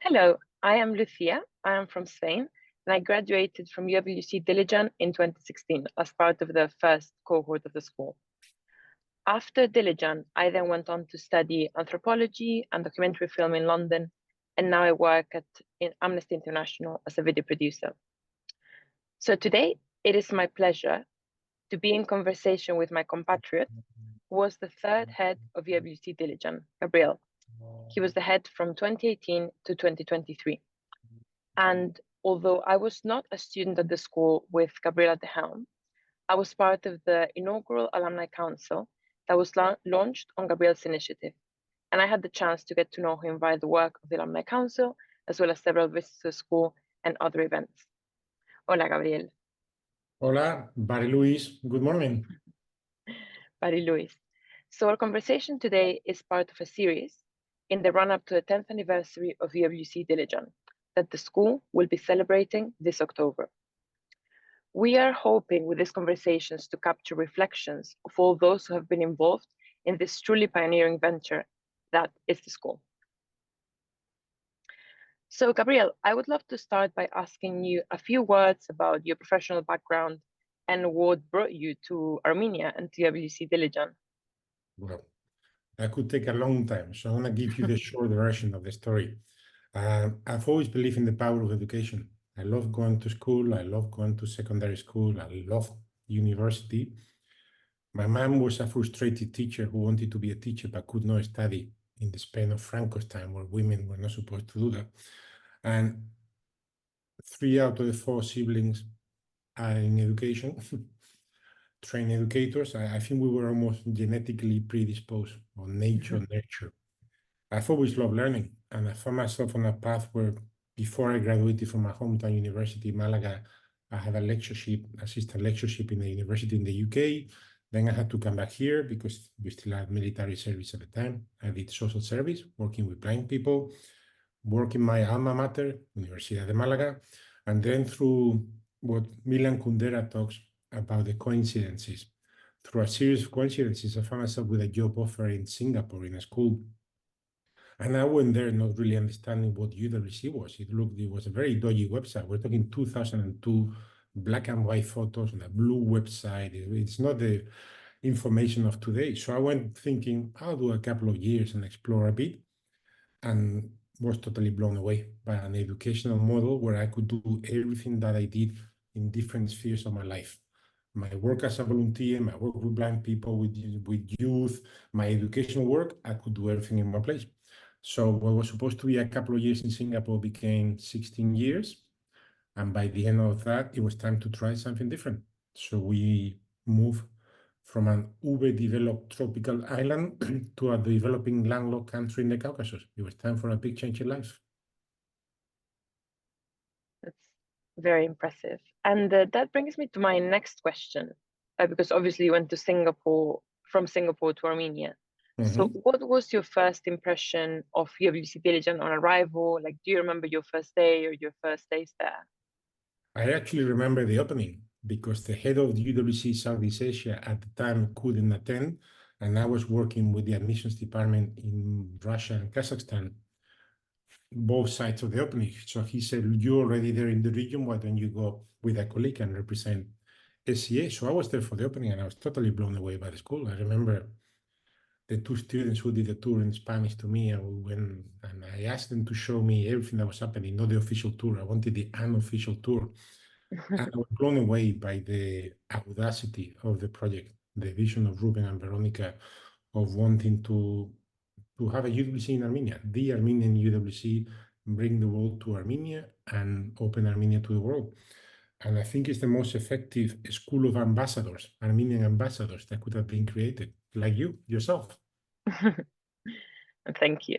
Hello, I am Lucia. I am from Spain, and I graduated from UWC Dilijan in 2016 as part of the first cohort of the school. After Dilijan, I then went on to study anthropology and documentary film in London, and now I work in Amnesty International as a video producer. So today, it is my pleasure to be in conversation with my compatriot, who was the third head of UWC Dilijan, Gabriel. He was the head from 2018 to 2023. And although I was not a student at the school with Gabriel at the helm, I was part of the inaugural Alumni Council that was launched on Gabriel's initiative. And I had the chance to get to know him via the work of the Alumni Council, as well as several visits to the school and other events. Hola, Gabriel. Hola, Barry Luis. Good morning. Barry Luis. So our conversation today is part of a series in the run-up to the 10th anniversary of UWC Dilijan that the school will be celebrating this October. We are hoping with these conversations to capture reflections of all those who have been involved in this truly pioneering venture that is the school. So Gabriel, I would love to start by asking you a few words about your professional background and what brought you to Armenia and to UWC Dilijan. Well, that could take a long time, so I'm going to give you the short version of the story. I've always believed in the power of education. I love going to school. I love going to secondary school. I love university. My mom was a frustrated teacher who wanted to be a teacher but could not study in the Spain of Franco's time, where women were not supposed to do that. And 3 out of the 4 siblings are in education, trained educators. I think we were almost genetically predisposed on nurture. I've always loved learning, and I found myself on a path where, before I graduated from my hometown university, Malaga, I had a lectureship, assistant lectureship in a university in the UK. Then I had to come back here because we still had military service at the time. I did social service, working with blind people, working my alma mater, Universidad de Malaga, and then through what Milan Kundera talks about the coincidences. Through a series of coincidences, I found myself with a job offer in Singapore in a school. And I went there not really understanding what UWC was. It was a very dodgy website. We're talking 2002, black and white photos on a blue website. It's not the information of today. So I went thinking, I'll do a couple of years and explore a bit, and was totally blown away by an educational model where I could do everything that I did in different spheres of my life. My work as a volunteer, my work with blind people, with youth, my educational work, I could do everything in one place. So what was supposed to be a couple of years in Singapore became 16 years. And by the end of that, it was time to try something different. So we moved from an uber-developed tropical island to a developing landlocked country in the Caucasus. It was time for a big change in life. That's very impressive. And that brings me to my next question, because obviously you went to Singapore, from Singapore to Armenia. So what was your first impression of UWC Dilijan on arrival? Like, do you remember your first day or your first days there? I actually remember the opening because the head of the UWC Southeast Asia at the time couldn't attend, and I was working with the admissions department in Russia and Kazakhstan, both sides of the opening. So he said, you're already there in the region, why don't you go with a colleague and represent SCA? So I was there for the opening, and I was totally blown away by the school. I remember the 2 students who did the tour in Spanish to me, and I asked them to show me everything that was happening, not the official tour. I wanted the unofficial tour. And I was blown away by the audacity of the project, the vision of Ruben and Veronica of wanting to have a UWC in Armenia, the Armenian UWC, bring the world to Armenia and open Armenia to the world. And I think it's the most effective school of ambassadors, Armenian ambassadors, that could have been created, like you, yourself. Thank you.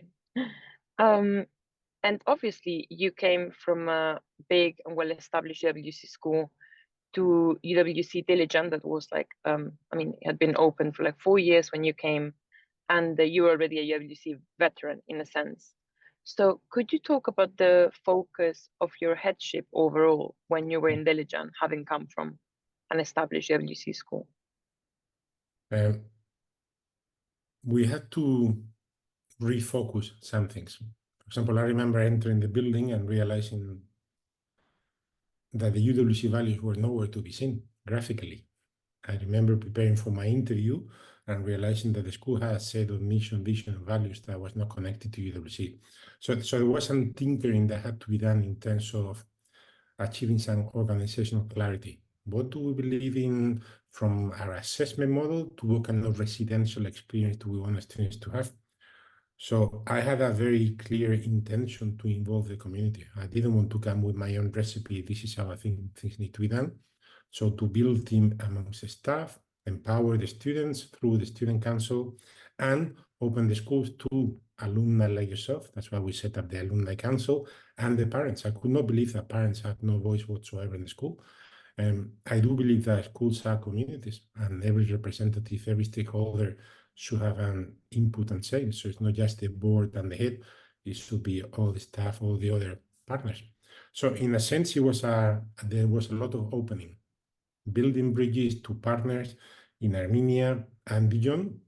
And obviously you came from a big and well-established UWC school to UWC Dilijan that was like, it had been open for like 4 years when you came, and you were already a UWC veteran in a sense. So could you talk about the focus of your headship overall when you were in Dilijan, having come from an established UWC school? We had to refocus some things. For example, I remember entering the building and realizing that the UWC values were nowhere to be seen graphically. I remember preparing for my interview and realizing that the school had a set of mission, vision, and values that was not connected to UWC. So there was some tinkering that had to be done in terms of achieving some organizational clarity. What do we believe in from our assessment model to what kind of residential experience do we want students to have? So I had a very clear intention to involve the community. I didn't want to come with my own recipe. This is how I think things need to be done. So to build team amongst staff, empower the students through the student council, and open the schools to alumni like yourself. That's why we set up the alumni council and the parents. I could not believe that parents had no voice whatsoever in the school. I do believe that schools are communities, and every representative, every stakeholder should have an input and say. So it's not just the board and the head, it should be all the staff, all the other partners. So in a sense, there was a lot of opening, building bridges to partners in Armenia and beyond.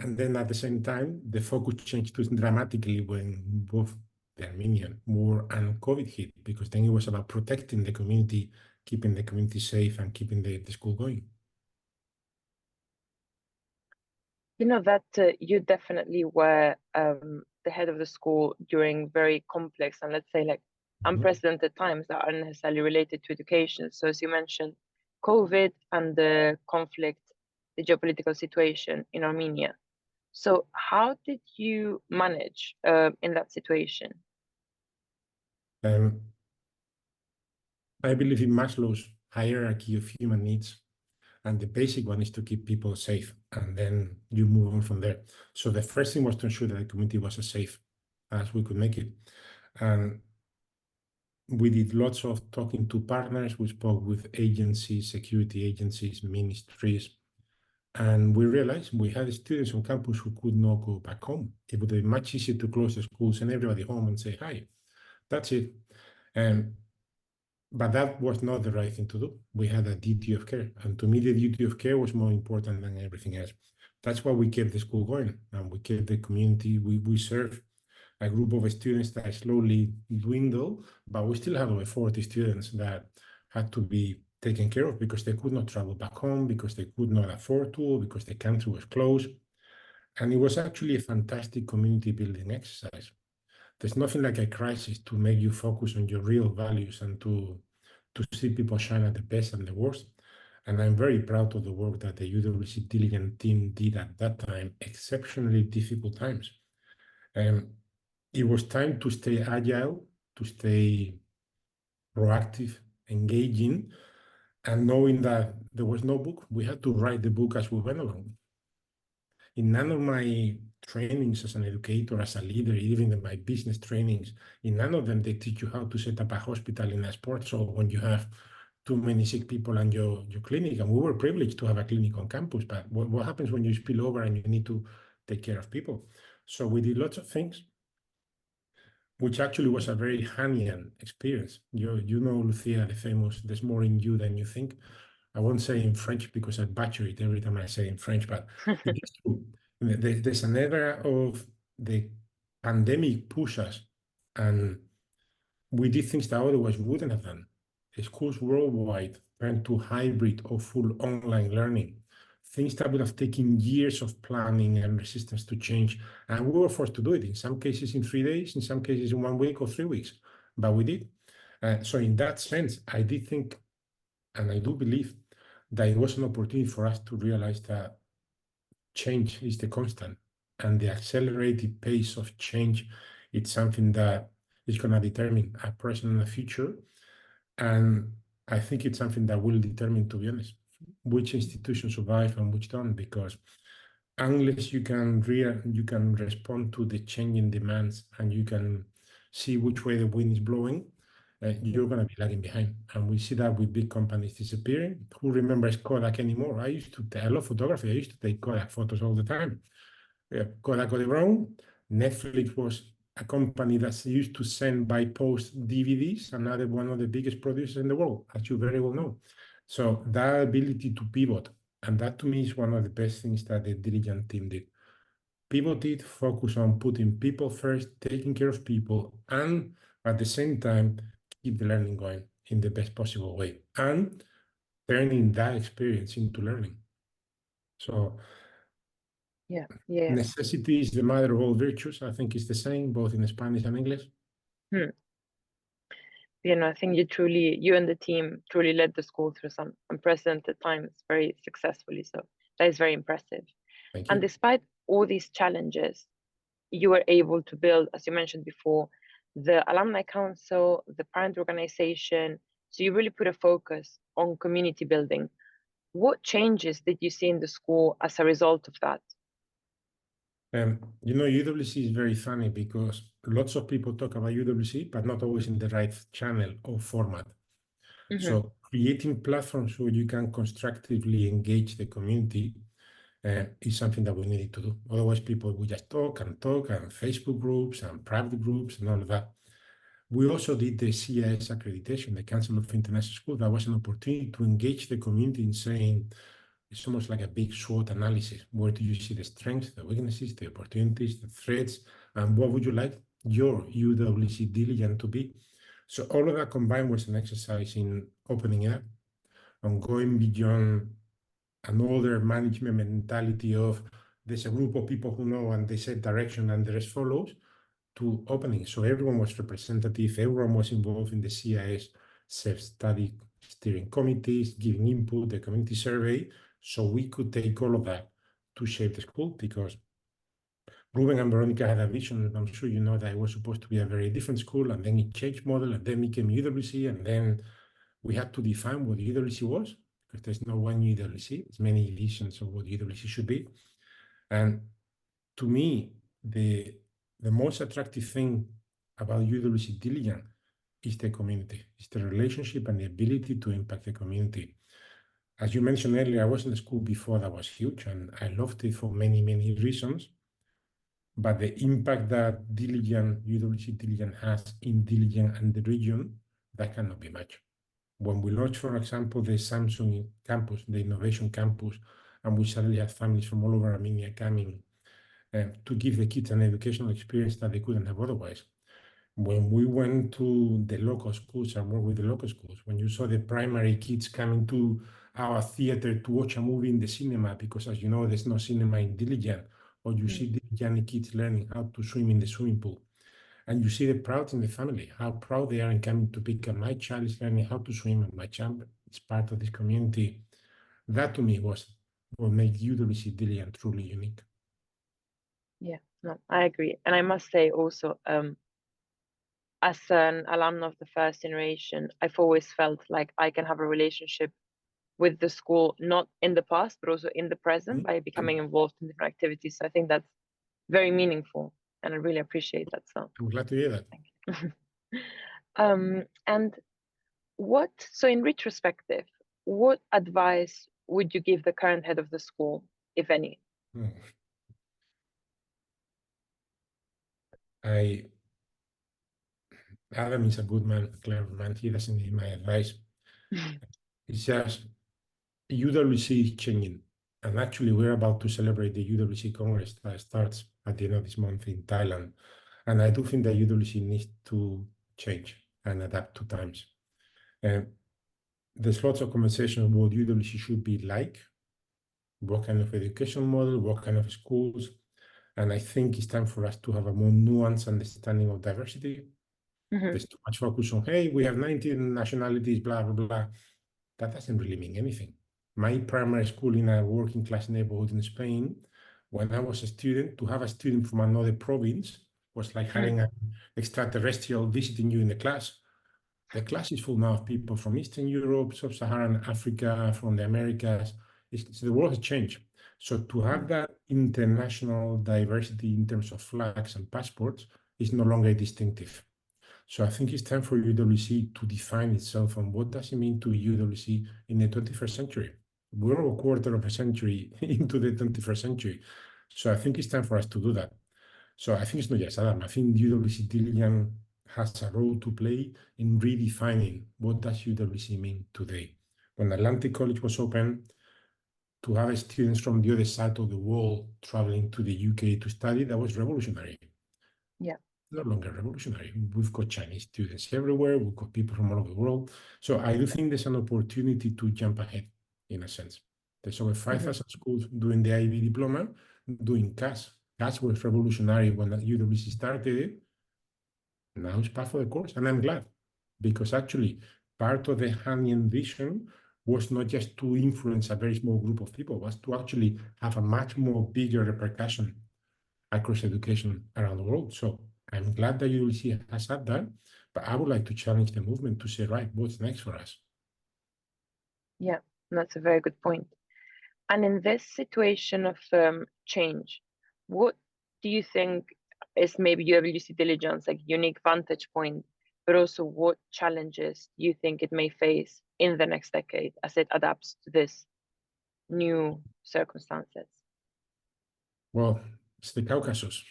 And then at the same time, the focus changed dramatically when both the Armenian war and COVID hit, because then it was about protecting the community, keeping the community safe, and keeping the school going. You know that you definitely were the head of the school during very complex and, let's say, like unprecedented times that aren't necessarily related to education. So as you mentioned, COVID and the conflict, the geopolitical situation in Armenia. So how did you manage in that situation? I believe in Maslow's hierarchy of human needs. And the basic one is to keep people safe, and then you move on from there. So the first thing was to ensure that the community was as safe as we could make it. And we did lots of talking to partners. We spoke with agencies, security agencies, ministries, and we realized we had students on campus who could not go back home. It would be much easier to close the schools and everybody home and say, hi, that's it. But that was not the right thing to do. We had a duty of care. And to me, the duty of care was more important than everything else. That's why we kept the school going, and we kept the community. We serve a group of students that slowly dwindle, but we still have over 40 students that had to be taken care of because they could not travel back home, because they could not afford to, because the country was closed. And it was actually a fantastic community building exercise. There's nothing like a crisis to make you focus on your real values and to see people shine at the best and the worst. And I'm very proud of the work that the UWC Diligent team did at that time, exceptionally difficult times. It was time to stay agile, to stay proactive, engaging, and knowing that there was no book. We had to write the book as we went along. In none of my trainings as an educator, as a leader, even in my business trainings, in none of them they teach you how to set up a hospital in a sports hall when you have too many sick people and your clinic. And we were privileged to have a clinic on campus, but what happens when you spill over and you need to take care of people? So we did lots of things, which actually was a very Hanian experience. You know, Lucia, the famous, there's more in you than you think. I won't say in French because I butcher it every time I say in French, but it is true. There's an era of the pandemic push us, and we did things that otherwise we wouldn't have done. Schools worldwide turned to hybrid or full online learning, things that would have taken years of planning and resistance to change. And we were forced to do it, in some cases in 3 days, in some cases in 1 week or 3 weeks, but we did. So in that sense, I did think, and I do believe, that it was an opportunity for us to realize that change is the constant, and the accelerated pace of change is something that is going to determine a present and a future. And I think it's something that will determine, to be honest, which institutions survive and which don't, because unless you can respond to the changing demands and you can see which way the wind is blowing, you're going to be lagging behind. And we see that with big companies disappearing. Who remembers Kodak anymore? I love photography. I used to take Kodak photos all the time. Kodak got it wrong. Netflix was a company that used to send by post DVDs, another one of the biggest producers in the world, as you very well know. So that ability to pivot, and that to me is one of the best things that the Diligent team did. pivoted, focus on putting people first, taking care of people, and at the same time, keep the learning going in the best possible way and turning that experience into learning. So Yeah. necessity is the mother of all virtues. I think it's the same both in Spanish and English. I think you and the team truly led the school through some unprecedented times very successfully. So that is very impressive. Thank And you. despite all these challenges, you were able to build, as you mentioned before, the alumni council, the parent organization. So you really put a focus on community building. What changes did you see in the school as a result of that? UWC is very funny because lots of people talk about UWC, but not always in the right channel or format. So creating platforms where you can constructively engage the community is something that we need to do. Otherwise, people will just talk and Facebook groups and private groups and all of that. We also did the CIS accreditation, the Council of International Schools. That was an opportunity to engage the community in saying, it's almost like a big SWOT analysis. Where do you see the strengths, the weaknesses, the opportunities, the threats, and what would you like your UWC diligent to be? So all of that combined was an exercise in opening up and going beyond an older management mentality of there's a group of people who know and they set direction and the rest follows, to opening. So everyone was representative, everyone was involved in the CIS self-study steering committees, giving input, the community survey, so we could take all of that to shape the school, because Ruben and Veronica had a vision, and I'm sure you know that it was supposed to be a very different school, and then it changed model, and then became UWC, and then we had to define what UWC was, because there's no one UWC, it's many visions of what UWC should be. And to me, the most attractive thing about UWC Diligent is the community, it's the relationship and the ability to impact the community. As you mentioned earlier, I was in a school before that was huge, and I loved it for many, many reasons. But the impact that UWC Diligent has in Diligent and the region, that cannot be matched. When we launched, for example, the Samsung campus, the innovation campus, and we suddenly had families from all over Armenia coming to give the kids an educational experience that they couldn't have otherwise. When we went to the local schools and worked with the local schools, when you saw the primary kids coming to our theater to watch a movie in the cinema, because as you know, there's no cinema in Diligent, or you see Diligent kids learning how to swim in the swimming pool. And you see the pride in the family, how proud they are in coming to pick up. My child is learning how to swim, and my child is part of this community. That to me was what made UWC Diligent truly unique. Yeah, no, I agree. And I must say also, as an alumn of the first generation, I've always felt like I can have a relationship with the school, not in the past, but also in the present by becoming involved in different activities. So I think that's very meaningful, and I really appreciate that. So I'm glad to hear that. thank you. And so in retrospective, what advice would you give the current head of the school, if any? Adam is a good man, a clever man. He doesn't need my advice. It's just UWC is changing. And actually, we're about to celebrate the UWC Congress that starts at the end of this month in Thailand. And I do think that UWC needs to change and adapt to times. There's lots of conversation about what UWC should be like, what kind of education model, what kind of schools. And I think it's time for us to have a more nuanced understanding of diversity. There's too much focus on, hey, we have 19 nationalities, blah, blah, blah. That doesn't really mean anything. My primary school in a working class neighborhood in Spain, when I was a student, to have a student from another province was like having an extraterrestrial visiting you in the class. The class is full now of people from Eastern Europe, Sub-Saharan Africa, from the Americas. The world has changed. So to have that international diversity in terms of flags and passports is no longer distinctive. So I think it's time for UWC to define itself on what does it mean to UWC in the 21st century. We're a quarter of a century into the 21st century. So I think it's time for us to do that. So I think it's not just Adam. I think UWC Diligent has a role to play in redefining what does UWC mean today. When Atlantic College was open, to have students from the other side of the world traveling to the UK to study, that was revolutionary. Yeah. No longer revolutionary. We've got Chinese students everywhere. We've got people from all over the world. So I do think there's an opportunity to jump ahead, in a sense. There's over 5,000 schools doing the IB diploma, doing CAS. CAS was revolutionary when UWC started it. Now it's part of the course, and I'm glad, because actually part of the Hanian vision was not just to influence a very small group of people, was to actually have a much more bigger repercussion across education around the world. So I'm glad that UWC has had that, but I would like to challenge the movement to say, right, what's next for us? Yeah, that's a very good point. And in this situation of change, what do you think is maybe UWC Diligence, like unique vantage point, but also what challenges do you think it may face in the next decade as it adapts to this new circumstances? Well, it's the Caucasus,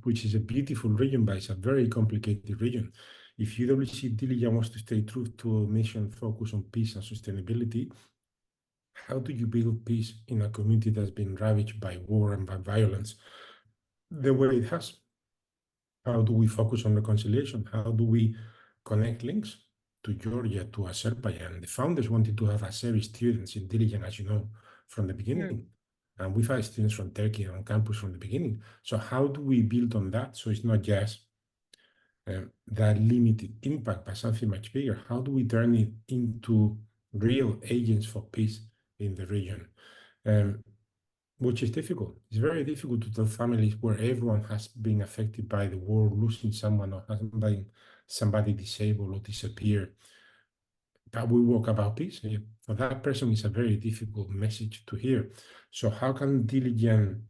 which is a beautiful region, but it's a very complicated region. If UWC Diligence wants to stay true to a mission focused on peace and sustainability, how do you build peace in a community that's been ravaged by war and by violence the way it has? How do we focus on reconciliation? How do we connect links to Georgia, to Azerbaijan? The founders wanted to have Azeri students in Diligent, as you know, from the beginning. And we've had students from Turkey on campus from the beginning. So how do we build on that so it's not just that limited impact, but something much bigger? How do we turn it into real agents for peace in the region? Which is difficult. It's very difficult to tell families where everyone has been affected by the war, losing someone, or has been somebody disabled or disappear. That we walk about peace. For that person, it's a very difficult message to hear. So how can Diligent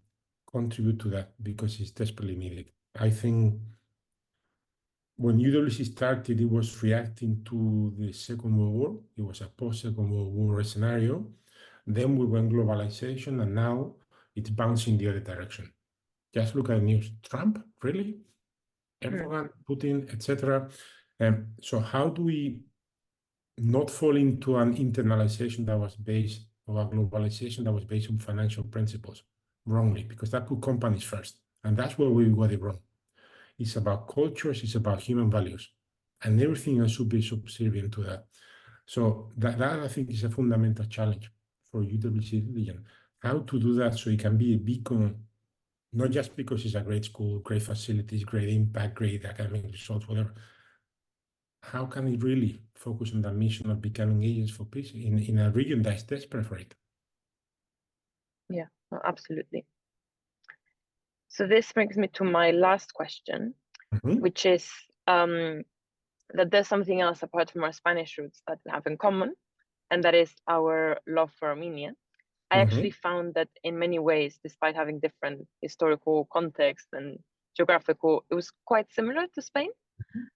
contribute to that? Because it's desperately needed. I think when UWC started, it was reacting to the Second World War. It was a post-Second World War scenario. Then we went globalization, and now it's bouncing the other direction. Just look at the news. Trump, really? Erdogan, Putin, etc. So how do we not fall into an internalization that was based, or a globalization that was based on financial principles wrongly? Because that put companies first. And that's where we got it wrong. It's about cultures, it's about human values. And everything else should be subservient to that. So that I think is a fundamental challenge for UWC Diligent. How to do that so it can be a beacon, not just because it's a great school, great facilities, great impact, great academic results, whatever. How can it really focus on that mission of becoming agents for peace in a region that's desperate for it? Yeah, absolutely. So this brings me to my last question, which is that there's something else apart from our Spanish roots that we have in common, and that is our love for Armenia. I actually found that in many ways, despite having different historical context and geographical, it was quite similar to Spain.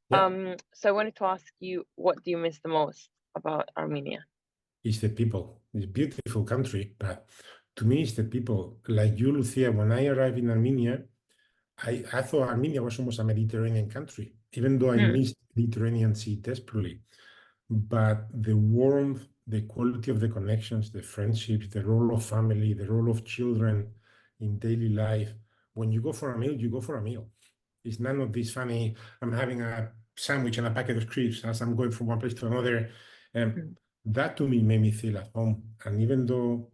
Yeah. So I wanted to ask you, what do you miss the most about Armenia? It's the people. It's a beautiful country, but to me, it's the people. Like you, Lucia, when I arrived in Armenia, I thought Armenia was almost a Mediterranean country, even though I missed Mediterranean Sea desperately. But the warmth, the quality of the connections, the friendships, the role of family, the role of children in daily life. When you go for a meal, you go for a meal. It's none of this funny, I'm having a sandwich and a packet of crisps as I'm going from one place to another. That to me made me feel at home. And even though,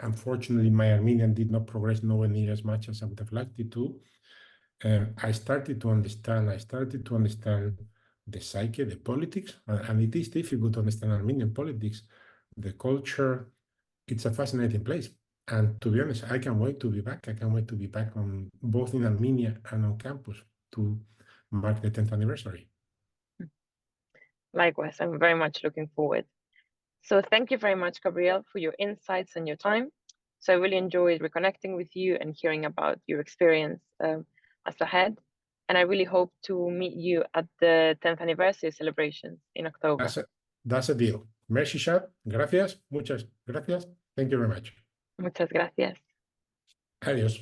unfortunately, my Armenian did not progress nowhere near as much as I would have liked it to, I started to understand the psyche, the politics, and it is difficult to understand Armenian politics, the culture. It's a fascinating place. And to be honest, I can't wait to be back. I can't wait to be back on both in Armenia and on campus to mark the 10th anniversary. Likewise, I'm very much looking forward. So thank you very much, Gabriel, for your insights and your time. So I really enjoyed reconnecting with you and hearing about your experience as ahead. And I really hope to meet you at the 10th anniversary celebrations in October. That's a deal. Merci, Shad. Gracias. Muchas gracias. Thank you very much. Muchas gracias. Adiós.